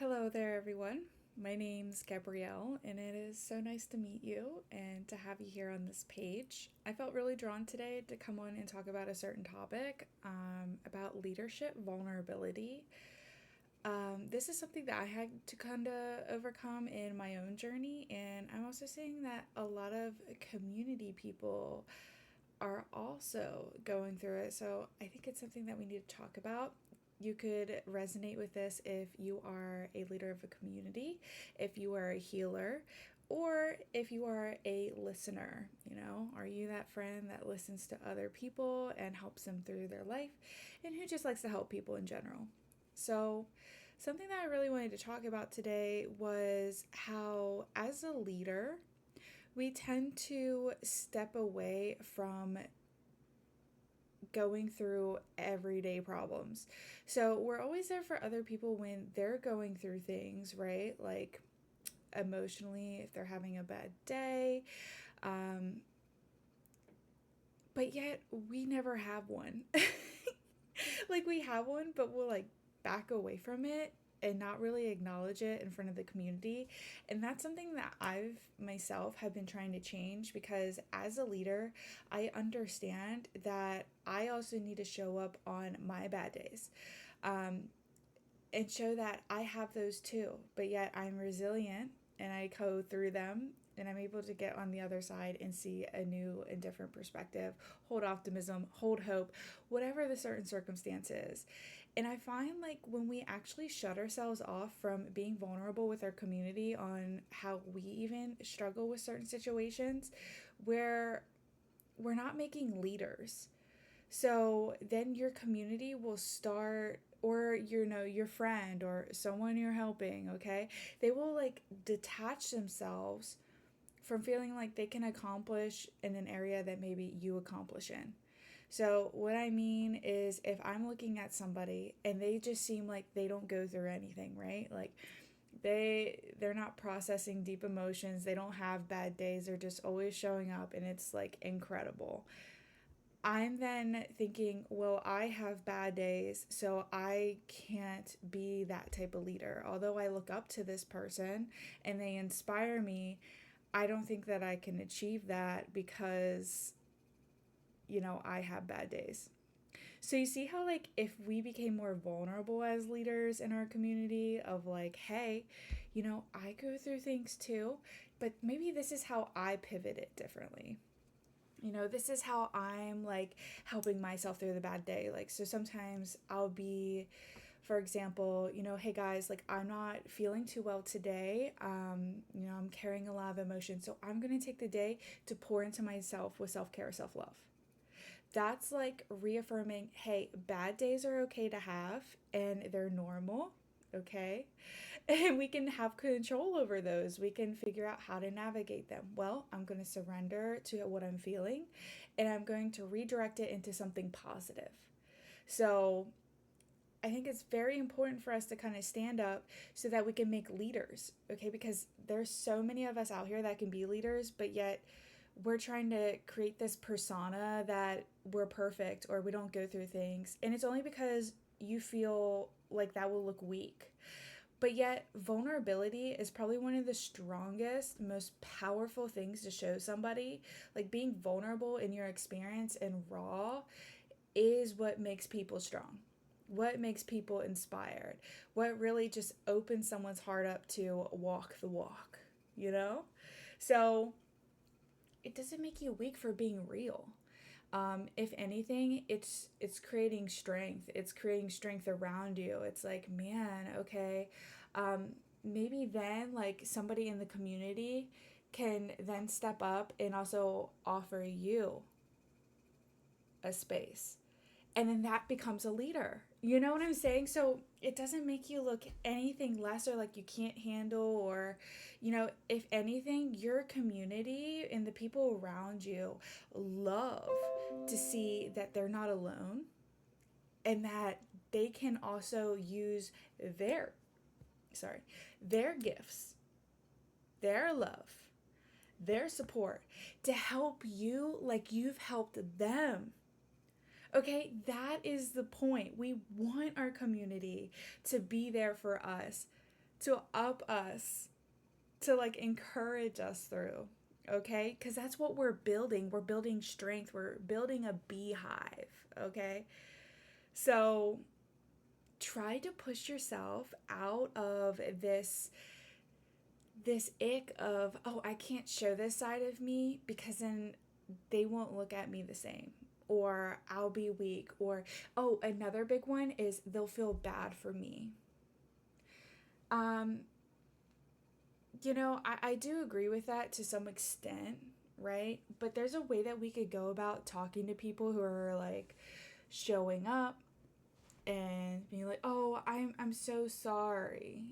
Hello there, everyone. My name's Gabrielle, and it is so nice to meet you and to have you here on this page. I felt really drawn today to come on and talk about a certain topic about leadership vulnerability. This is something that I had to kind of overcome in my own journey, and I'm also seeing that a lot of community people are also going through it. So I think it's something that we need to talk about. You could resonate with this if you are a leader of a community, if you are a healer, or if you are a listener. Are you that friend that listens to other people and helps them through their life and who just likes to help people in general? So, something that I really wanted to talk about today was how, as a leader, we tend to step away from going through everyday problems. So we're always there for other people when they're going through things, right? Like emotionally, if they're having a bad day. But yet we never have one. Like we have one, but we'll like back away from it and not really acknowledge it in front of the community. And that's something that I've myself have been trying to change because as a leader, I understand that I also need to show up on my bad days. And show that I have those too, but yet I'm resilient and I go through them and I'm able to get on the other side and see a new and different perspective, hold optimism, hold hope, whatever the certain circumstance is. And I find like when we actually shut ourselves off from being vulnerable with our community on how we even struggle with certain situations, where we're not making leaders. So then your community will start, or your friend or someone you're helping, okay? They will like detach themselves from feeling like they can accomplish in an area that maybe you accomplish in. So what I mean is if I'm looking at somebody and they just seem like they don't go through anything, right? Like they're not processing deep emotions, they don't have bad days, they're just always showing up and it's like incredible. I'm then thinking, well, I have bad days, so I can't be that type of leader. Although I look up to this person and they inspire me, I don't think that I can achieve that because, I have bad days. So you see how, like, if we became more vulnerable as leaders in our community, of like, hey, I go through things too, but maybe this is how I pivot it differently. This is how I'm like helping myself through the bad day. Like, so sometimes I'll be, for example, hey guys, like I'm not feeling too well today. I'm carrying a lot of emotion. So I'm going to take the day to pour into myself with self care, self love. That's like reaffirming, hey, bad days are okay to have and they're normal. Okay. And we can have control over those. We can figure out how to navigate them. Well, I'm going to surrender to what I'm feeling and I'm going to redirect it into something positive. So I think it's very important for us to kind of stand up so that we can make leaders, okay? Because there's so many of us out here that can be leaders, but yet we're trying to create this persona that we're perfect or we don't go through things. And it's only because you feel like that will look weak. But yet, vulnerability is probably one of the strongest, most powerful things to show somebody. Like being vulnerable in your experience and raw is what makes people strong, what makes people inspired, what really just opens someone's heart up to walk the walk, you know? So it doesn't make you weak for being real. If anything, it's creating strength. It's creating strength around you. It's like, man, okay, maybe then like somebody in the community can then step up and also offer you a space. And then that becomes a leader. You know what I'm saying? So it doesn't make you look anything less or like you can't handle, or, if anything, your community and the people around you love to see that they're not alone and that they can also use their gifts, their love, their support to help you like you've helped them. Okay, that is the point. We want our community to be there for us, to up us, to like encourage us through. Okay? Because that's what we're building. We're building strength. We're building a beehive. Okay? So try to push yourself out of this ick of, oh, I can't show this side of me because then they won't look at me the same, or I'll be weak, or, oh, another big one is they'll feel bad for me. um I do agree with that to some extent, right? But there's a way that we could go about talking to people who are like showing up and being like, oh, I'm so sorry.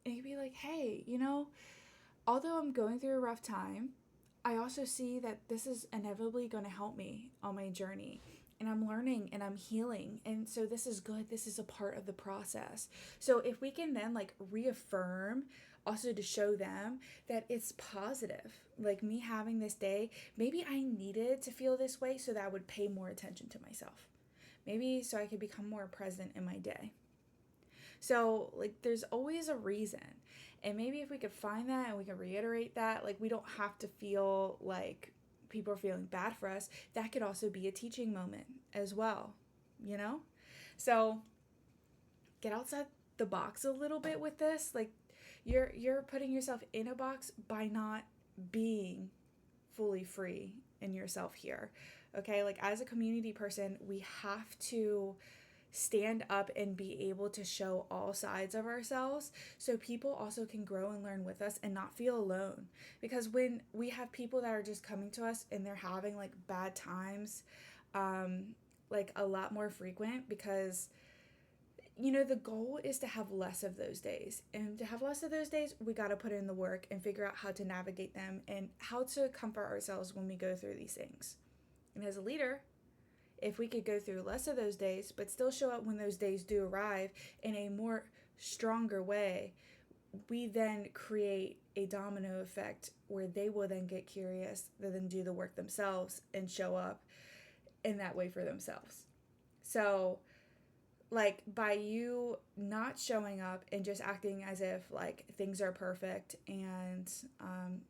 And you'd be like, hey, although I'm going through a rough time, I also see that this is inevitably going to help me on my journey. And I'm learning and I'm healing. And so this is good. This is a part of the process. So if we can then like reaffirm, also to show them that it's positive, like me having this day, maybe I needed to feel this way so that I would pay more attention to myself. Maybe so I could become more present in my day. So, like, there's always a reason. And maybe if we could find that and we can reiterate that, like, we don't have to feel like people are feeling bad for us. That could also be a teaching moment as well, you know? So, get outside the box a little bit with this. Like, you're putting yourself in a box by not being fully free in yourself here. Okay? Like, as a community person, we have to stand up and be able to show all sides of ourselves so people also can grow and learn with us and not feel alone. Because when we have people that are just coming to us and they're having like bad times, like a lot more frequent, because the goal is to have less of those days. And to have less of those days, we got to put in the work and figure out how to navigate them and how to comfort ourselves when we go through these things. And as a leader, if we could go through less of those days, but still show up when those days do arrive in a more stronger way, we then create a domino effect where they will then get curious, they then do the work themselves and show up in that way for themselves. So, like, by you not showing up and just acting as if like things are perfect and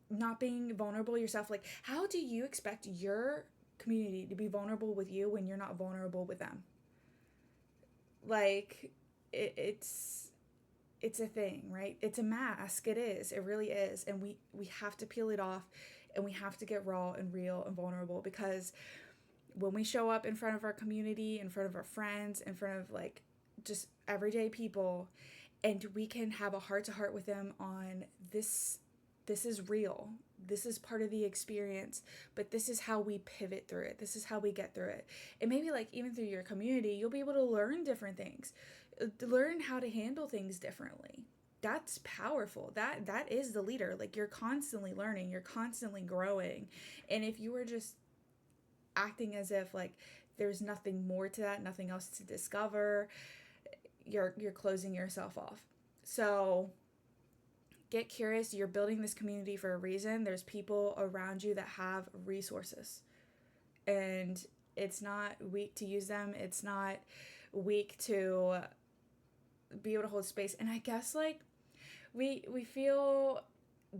not being vulnerable yourself, like, how do you expect your community to be vulnerable with you when you're not vulnerable with them? Like, it's a thing, right? It's a mask. It really is. And we have to peel it off, and we have to get raw and real and vulnerable, because when we show up in front of our community, in front of our friends, in front of like just everyday people, and we can have a heart to heart with them on this is real. This is part of the experience, but this is how we pivot through it. This is how we get through it. And maybe like even through your community, you'll be able to learn different things, learn how to handle things differently. That's powerful. That is the leader. Like, you're constantly learning, you're constantly growing. And if you were just acting as if like there's nothing more to that, nothing else to discover, you're closing yourself off. So get curious. You're building this community for a reason. There's people around you that have resources, and it's not weak to use them. It's not weak to be able to hold space. And I guess like we feel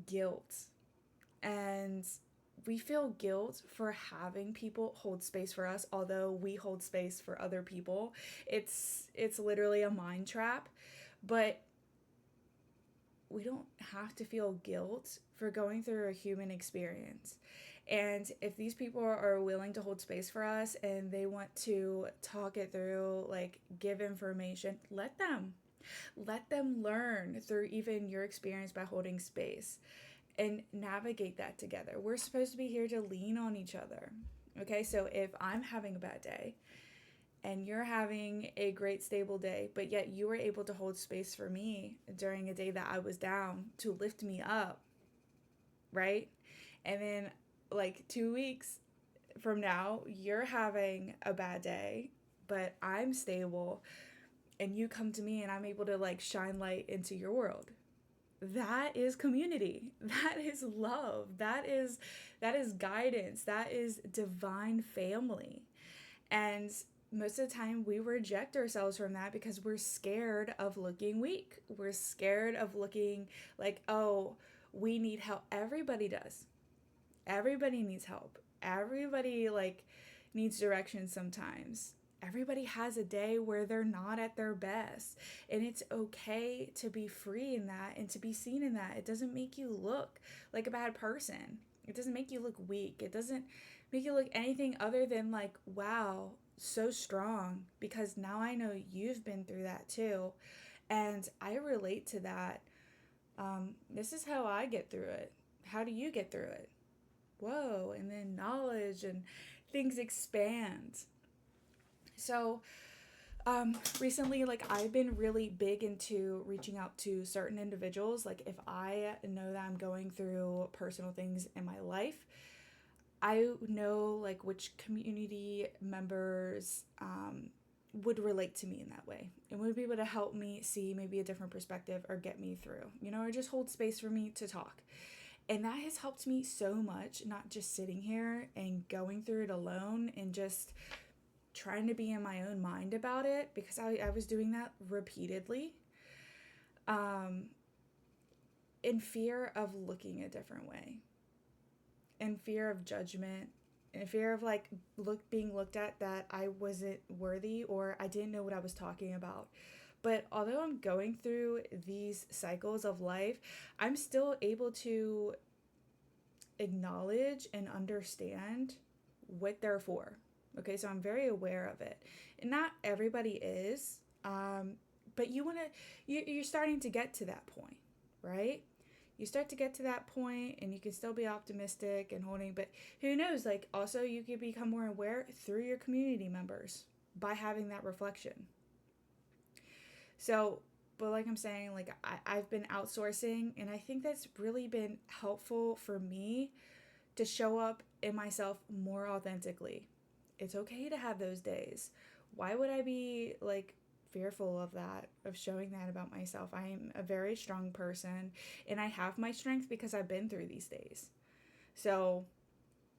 guilt, and we feel guilt for having people hold space for us, although we hold space for other people. It's literally a mind trap. But we don't have to feel guilt for going through a human experience. And if these people are willing to hold space for us and they want to talk it through, like give information, let them. Let them learn through even your experience by holding space and navigate that together. We're supposed to be here to lean on each other. Okay, so if I'm having a bad day and you're having a great stable day, but yet you were able to hold space for me during a day that I was down to lift me up, right? And then like 2 weeks from now, you're having a bad day, but I'm stable, and you come to me and I'm able to like shine light into your world. That is community. That is love. That is guidance. That is divine family. And most of the time we reject ourselves from that because we're scared of looking weak. We're scared of looking like, oh, we need help. Everybody does. Everybody needs help. Everybody like needs direction sometimes. Everybody has a day where they're not at their best, and it's okay to be free in that and to be seen in that. It doesn't make you look like a bad person. It doesn't make you look weak. It doesn't make you look anything other than like, wow, so strong, because now I know you've been through that too, and I relate to that. This is how I get through it. How do you get through it? Whoa, and then knowledge and things expand. So, recently, like, I've been really big into reaching out to certain individuals. Like, if I know that I'm going through personal things in my life, I know like which community members would relate to me in that way and would be able to help me see maybe a different perspective or get me through, or just hold space for me to talk. And that has helped me so much, not just sitting here and going through it alone and just trying to be in my own mind about it, because I was doing that repeatedly, in fear of looking a different way, in fear of judgment, in fear of like being looked at that I wasn't worthy or I didn't know what I was talking about. But although I'm going through these cycles of life, I'm still able to acknowledge and understand what they're for. Okay, so I'm very aware of it. And not everybody is, but you're starting to get to that point, right? You start to get to that point and you can still be optimistic and holding, but who knows, like also you can become more aware through your community members by having that reflection. So, but like I'm saying, like I've been outsourcing, and I think that's really been helpful for me to show up in myself more authentically. It's okay to have those days. Why would I be like fearful of that, of showing that about myself? I am a very strong person, and I have my strength because I've been through these days. So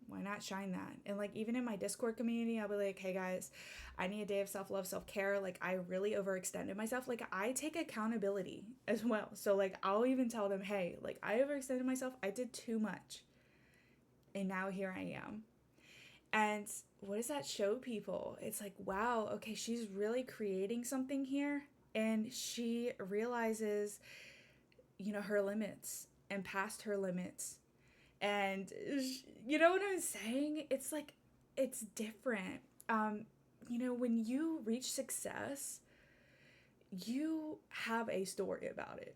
why not shine that? And like even in my Discord community, I'll be like, hey guys, I need a day of self-love, self-care. Like I really overextended myself. Like I take accountability as well. So like I'll even tell them, hey, like I overextended myself. I did too much. And now here I am. And what does that show people? It's like, wow, okay, she's really creating something here. And she realizes, her limits and past her limits. And you know what I'm saying? It's like, it's different. When you reach success, you have a story about it.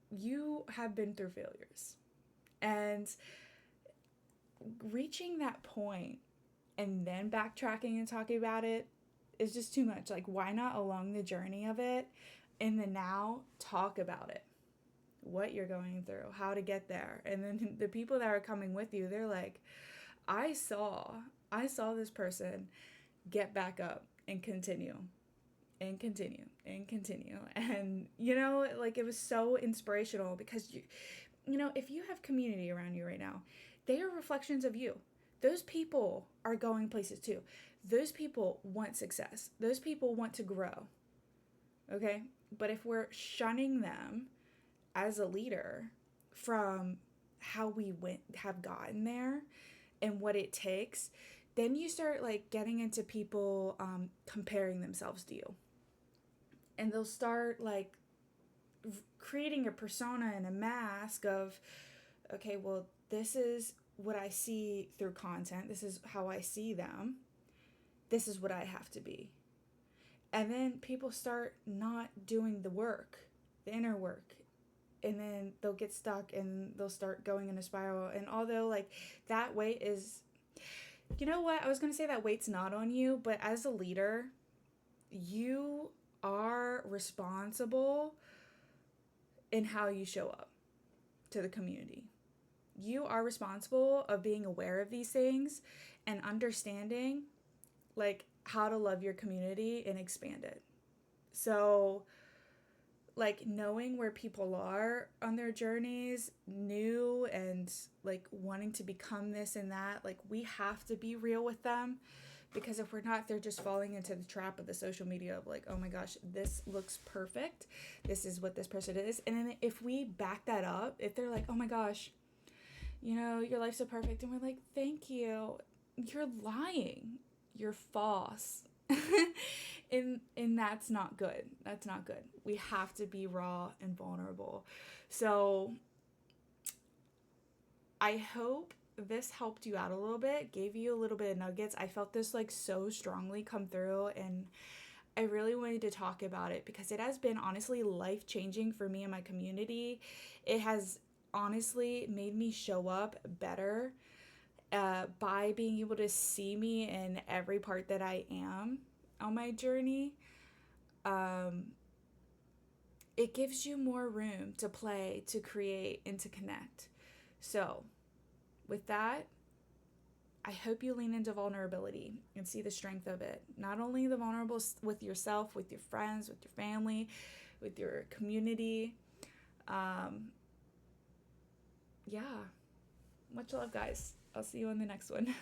You have been through failures. And reaching that point and then backtracking and talking about it is just too much. Like, why not along the journey of it, in the now, talk about it? What you're going through, how to get there. And then the people that are coming with you, they're like, I saw this person get back up and continue and continue and continue. And, like it was so inspirational because, if you have community around you right now, they are reflections of you. Those people are going places too. Those people want success. Those people want to grow. Okay? But if we're shunning them as a leader from how we have gotten there and what it takes, then you start like getting into people comparing themselves to you. And they'll start like creating a persona and a mask of, okay, well, this is what I see through content. This is how I see them. This is what I have to be. And then people start not doing the work, the inner work. And then they'll get stuck and they'll start going in a spiral. And although like that weight is, you know what? I was going to say that weight's not on you, but as a leader, you are responsible in how you show up to the community. You are responsible of being aware of these things and understanding like how to love your community and expand it. So like knowing where people are on their journeys, new and like wanting to become this and that, like we have to be real with them Because if we're not, they're just falling into the trap of the social media of like, oh my gosh, this looks perfect. This is what this person is. And then if we back that up, if they're like, oh my gosh, you know, your life's so perfect. And we're like, thank you. You're lying. You're false. And that's not good. That's not good. We have to be raw and vulnerable. So I hope this helped you out a little bit, gave you a little bit of nuggets. I felt this like so strongly come through, and I really wanted to talk about it because it has been honestly life changing for me and my community. It has honestly made me show up better by being able to see me in every part that I am on my journey. Um, it gives you more room to play, to create, and to connect. So, with that, I hope you lean into vulnerability and see the strength of it. Not only the vulnerable with yourself, with your friends, with your family, with your community. Yeah. Much love, guys. I'll see you on the next one.